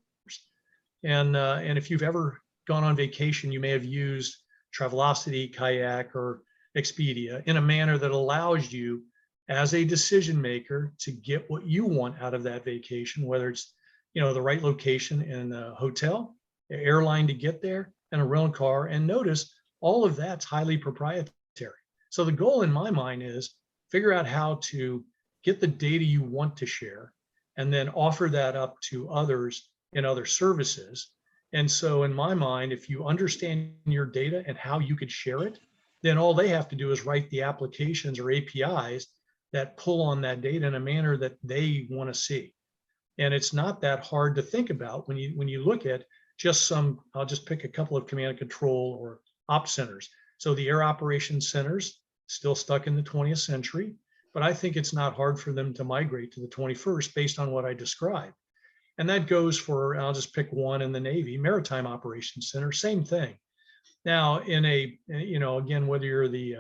And if you've ever gone on vacation, you may have used Travelocity, Kayak, or Expedia in a manner that allows you as a decision maker to get what you want out of that vacation, whether it's the right location in a hotel, an airline to get there, and a rental car. And notice all of that's highly proprietary. So the goal in my mind is figure out how to get the data you want to share and then offer that up to others in other services. And so in my mind, if you understand your data and how you could share it, then all they have to do is write the applications or APIs that pull on that data in a manner that they want to see. And it's not that hard to think about when you look at just I'll just pick a couple of command and control or op centers. So the air operations centers still stuck in the 20th century, but I think it's not hard for them to migrate to the 21st based on what I described. And that goes for, I'll just pick one in the Navy, Maritime Operations Center, same thing. Now again, whether you're the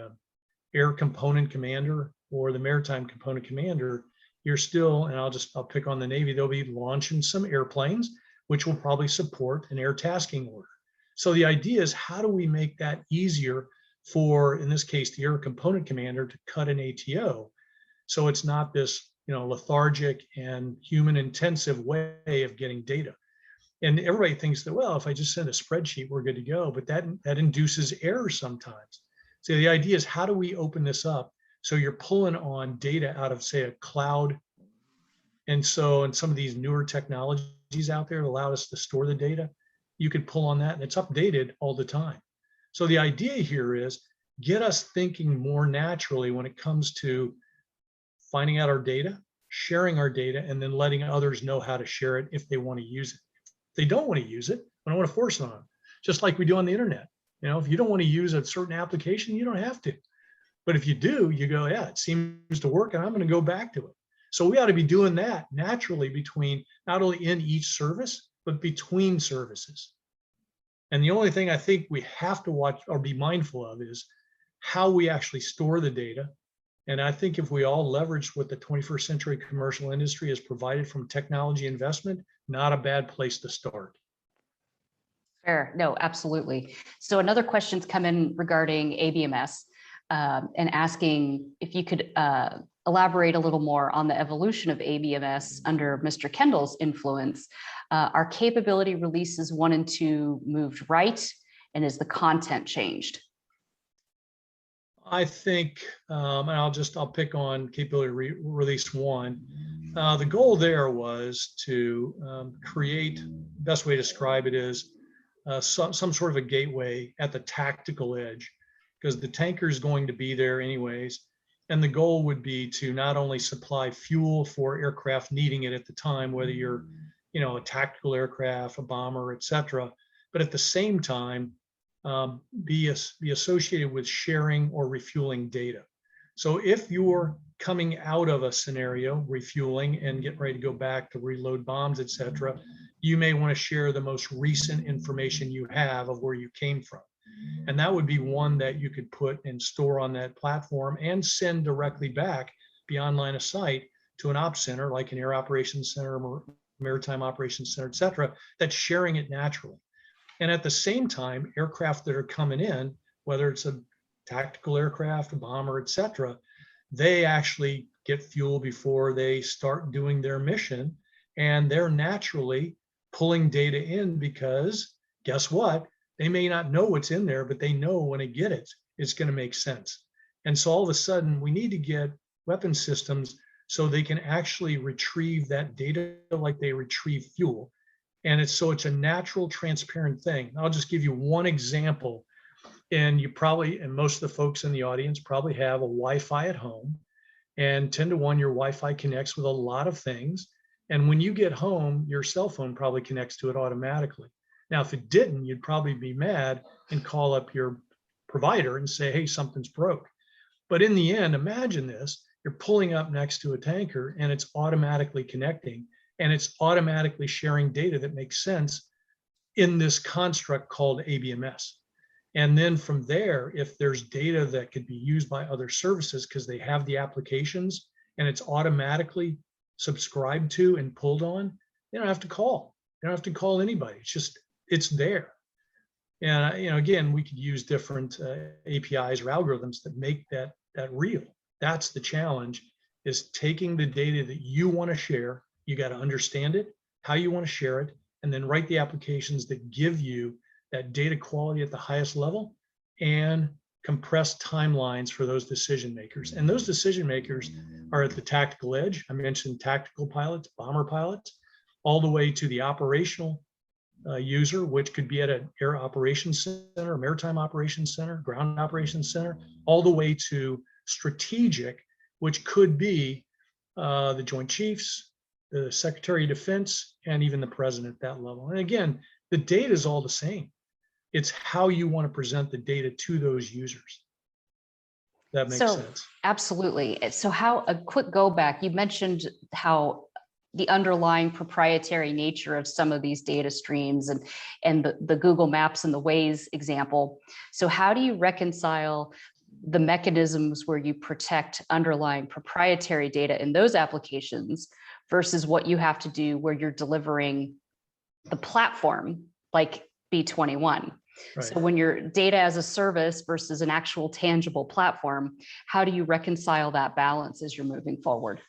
air component commander or the maritime component commander, you're still, and I'll pick on the Navy, they'll be launching some airplanes, which will probably support an air tasking order. So the idea is, how do we make that easier for, in this case, the air component commander to cut an ATO? So it's not this, lethargic and human intensive way of getting data. And everybody thinks that, well, if I just send a spreadsheet, we're good to go, but that induces errors sometimes. So the idea is, how do we open this up so you're pulling on data out of, say, a cloud? And so in some of these newer technologies out there that allow us to store the data, you could pull on that and it's updated all the time. So the idea here is get us thinking more naturally when it comes to finding out our data, sharing our data, and then letting others know how to share it if they want to use it. If they don't want to use it, I don't want to force it on them, just like we do on the internet. If you don't want to use a certain application, you don't have to. But if you do, you go, yeah, it seems to work and I'm going to go back to it. So we ought to be doing that naturally between, not only in each service, but between services. And the only thing I think we have to watch or be mindful of is how we actually store the data. And I think if we all leverage what the 21st century commercial industry has provided from technology investment, not a bad place to start. Fair. No, absolutely. So another question's come in regarding ABMS and asking if you could elaborate a little more on the evolution of ABMS under Mr. Kendall's influence. Are capability releases 1 and 2 moved right? And is the content changed? I think, and I'll pick on capability release 1. The goal there was to create, best way to describe it is some sort of a gateway at the tactical edge, because the tanker is going to be there anyways. And the goal would be to not only supply fuel for aircraft needing it at the time, whether you're, a tactical aircraft, a bomber, et cetera, but at the same time, be associated with sharing or refueling data. So if you're coming out of a scenario, refueling and getting ready to go back to reload bombs, et cetera, you may want to share the most recent information you have of where you came from. And that would be one that you could put and store on that platform and send directly back beyond line of sight to an ops center, like an air operations center, maritime operations center, et cetera, that's sharing it naturally. And at the same time, aircraft that are coming in, whether it's a tactical aircraft, a bomber, et cetera, they actually get fuel before they start doing their mission. And they're naturally pulling data in because guess what? They may not know what's in there, but they know when they get it, it's going to make sense. And so all of a sudden, we need to get weapon systems so they can actually retrieve that data like they retrieve fuel. And it's a natural, transparent thing. I'll just give you one example. And you probably, and most of the folks in the audience probably have a Wi-Fi at home. And 10 to 1, your Wi-Fi connects with a lot of things. And when you get home, your cell phone probably connects to it automatically. Now, if it didn't, you'd probably be mad and call up your provider and say, hey, something's broke. But in the end, imagine this, you're pulling up next to a tanker and it's automatically connecting and it's automatically sharing data that makes sense in this construct called ABMS. And then from there, if there's data that could be used by other services because they have the applications and it's automatically subscribed to and pulled on, they don't have to call. They don't have to call anybody. It's there. And again, we could use different APIs or algorithms that make that real. That's the challenge, is taking the data that you want to share. You got to understand it, how you want to share it, and then write the applications that give you that data quality at the highest level and compressed timelines for those decision makers. And those decision makers are at the tactical edge. I mentioned tactical pilots, bomber pilots, all the way to the operational user, which could be at an air operations center, maritime operations center, ground operations center, all the way to strategic, which could be the Joint Chiefs, the Secretary of Defense, and even the President at that level. And again, the data is all the same. It's how you want to present the data to those users. That makes sense. Absolutely. So a quick go back, you mentioned how the underlying proprietary nature of some of these data streams and the Google Maps and the Waze example. So how do you reconcile the mechanisms where you protect underlying proprietary data in those applications versus what you have to do where you're delivering the platform like B21? Right. So when you're data as a service versus an actual tangible platform, how do you reconcile that balance as you're moving forward?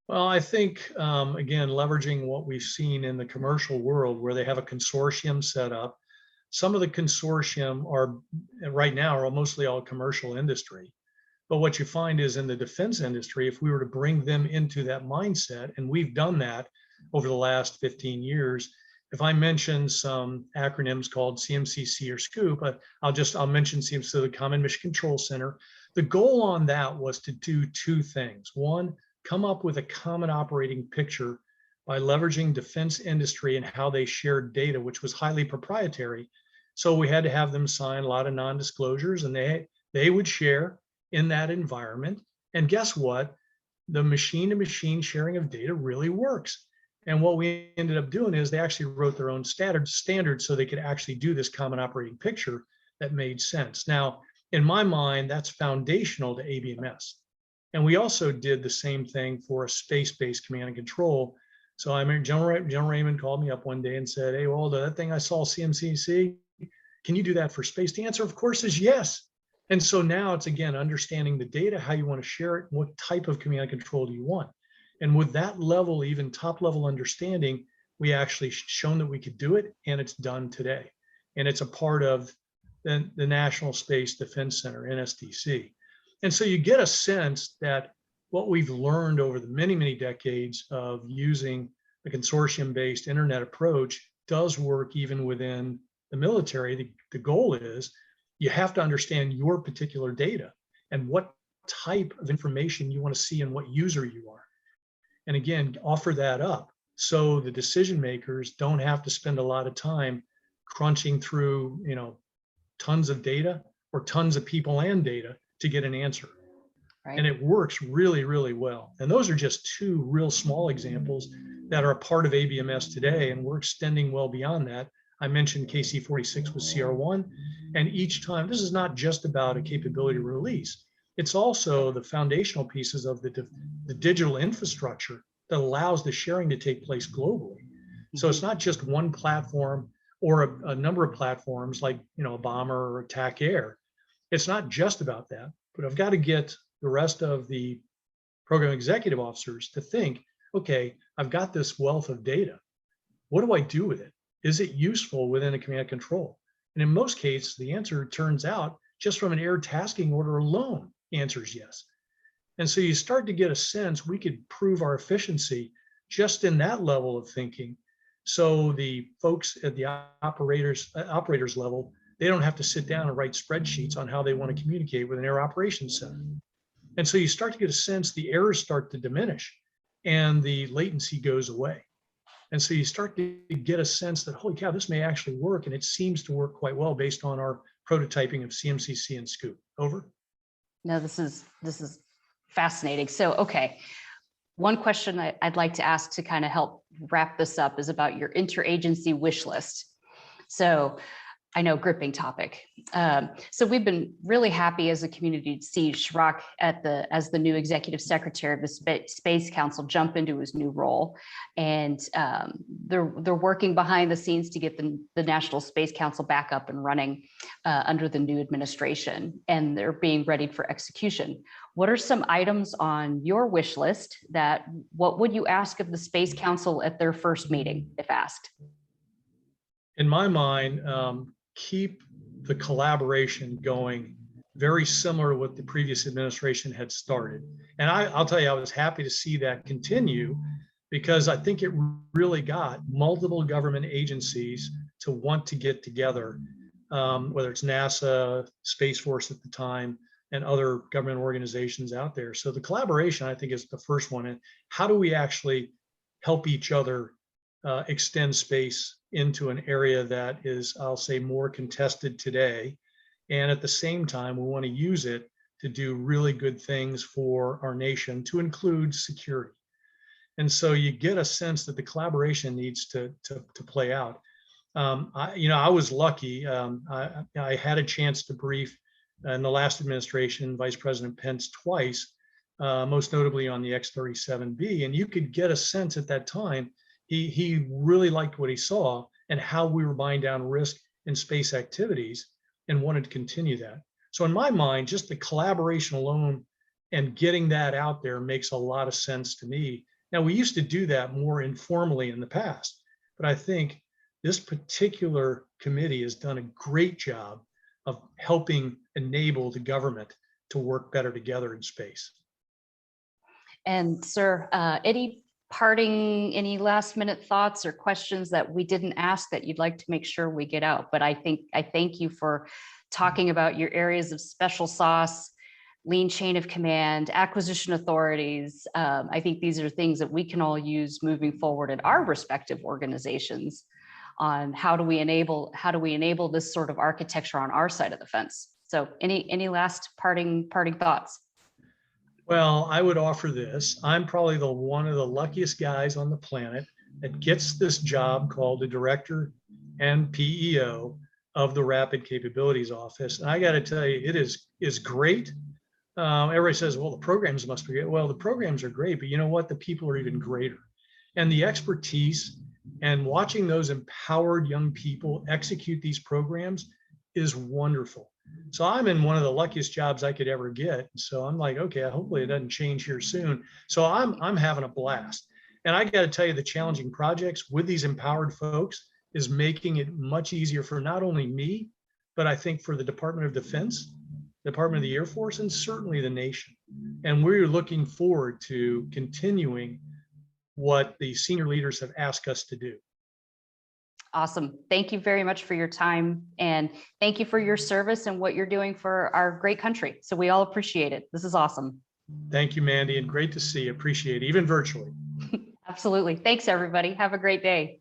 Well, I think, again, leveraging what we've seen in the commercial world where they have a consortium set up. Some of the consortium right now are mostly all commercial industry. But what you find is in the defense industry, if we were to bring them into that mindset, and we've done that over the last 15 years, if I mention some acronyms called CMCC or SCOOP, I'll mention CMCC, the Common Mission Control Center. The goal on that was to do two things. One, come up with a common operating picture by leveraging defense industry and how they shared data, which was highly proprietary. So we had to have them sign a lot of non-disclosures, and they would share in that environment. And guess what? The machine-to-machine sharing of data really works. And what we ended up doing is they actually wrote their own standards so they could actually do this common operating picture that made sense. Now, in my mind, that's foundational to ABMS. And we also did the same thing for a space-based command and control. So I remember General Raymond called me up one day and said, "Hey, Walden, that thing I saw, CMCC, can you do that for space?" The answer, of course, is yes. And so now it's, again, understanding the data, how you want to share it, what type of command and control do you want. And with that level, even top level understanding, we actually shown that we could do it, and it's done today. And it's a part of the National Space Defense Center, NSDC. And so you get a sense that what we've learned over the many, many decades of using the consortium-based internet approach does work even within the military. The goal is you have to understand your particular data and what type of information you want to see and what user you are. And again, offer that up so the decision makers don't have to spend a lot of time crunching through, tons of data or tons of people and data to get an answer. Right. And it works really, really well. And those are just two real small examples that are a part of ABMS today, and we're extending well beyond that. I mentioned KC-46 with CR1, and each time, this is not just about a capability release. It's also the foundational pieces of the digital infrastructure that allows the sharing to take place globally. So it's not just one platform or a number of platforms like, a bomber or attack air. It's not just about that, but I've got to get the rest of the program executive officers to think, okay, I've got this wealth of data. What do I do with it? Is it useful within a command and control? And in most cases, the answer turns out just from an air tasking order alone, the answer is yes. And so you start to get a sense we could prove our efficiency just in that level of thinking. So the folks at the operators level, they don't have to sit down and write spreadsheets on how they want to communicate with an air operations center. And so you start to get a sense the errors start to diminish and the latency goes away. And so you start to get a sense that, holy cow, this may actually work. And it seems to work quite well based on our prototyping of CMCC and SCOOP. Over. No, this is fascinating. So, okay. One question I'd like to ask to kind of help wrap this up is about your interagency wish list. So I know, gripping topic. So we've been really happy as a community to see Chirac as the new executive secretary of the Space Council jump into his new role, and they're working behind the scenes to get the National Space Council back up and running under the new administration, and they're being readied for execution. What are some items on your wish list what would you ask of the Space Council at their first meeting, if asked? In my mind, keep the collaboration going, very similar to what the previous administration had started. And I'll tell you, I was happy to see that continue, because I think it really got multiple government agencies to want to get together, whether it's NASA, Space Force at the time, and other government organizations out there. So the collaboration, I think, is the first one. And how do we actually help each other extend space into an area that is, I'll say, more contested today. And at the same time, we want to use it to do really good things for our nation, to include security. And so you get a sense that the collaboration needs to play out. I was lucky. I had a chance to brief in the last administration Vice President Pence twice, most notably on the X-37B. And you could get a sense at that time he really liked what he saw and how we were buying down risk in space activities and wanted to continue that. So in my mind, just the collaboration alone and getting that out there makes a lot of sense to me. Now, we used to do that more informally in the past, but I think this particular committee has done a great job of helping enable the government to work better together in space. And sir, any last minute thoughts or questions that we didn't ask that you'd like to make sure we get out? But I thank you for talking about your areas of special sauce, lean chain of command, acquisition authorities. I think these are things that we can all use moving forward in our respective organizations on how do we enable this sort of architecture on our side of the fence. So any last parting thoughts? Well, I would offer this. I'm probably one of the luckiest guys on the planet that gets this job called the Director and PEO of the Rapid Capabilities Office. And I got to tell you, it is great. Everybody says, well, the programs must be great. Well, the programs are great, but you know what? The people are even greater. And the expertise and watching those empowered young people execute these programs is wonderful. So I'm in one of the luckiest jobs I could ever get. So I'm like, okay, hopefully it doesn't change here soon. So I'm having a blast. And I got to tell you, the challenging projects with these empowered folks is making it much easier for not only me, but I think for the Department of Defense, Department of the Air Force, and certainly the nation. And we're looking forward to continuing what the senior leaders have asked us to do. Awesome. Thank you very much for your time, and thank you for your service and what you're doing for our great country. So we all appreciate it. This is awesome. Thank you, Mandy, and great to see you. Appreciate it, even virtually. Absolutely. Thanks, everybody. Have a great day.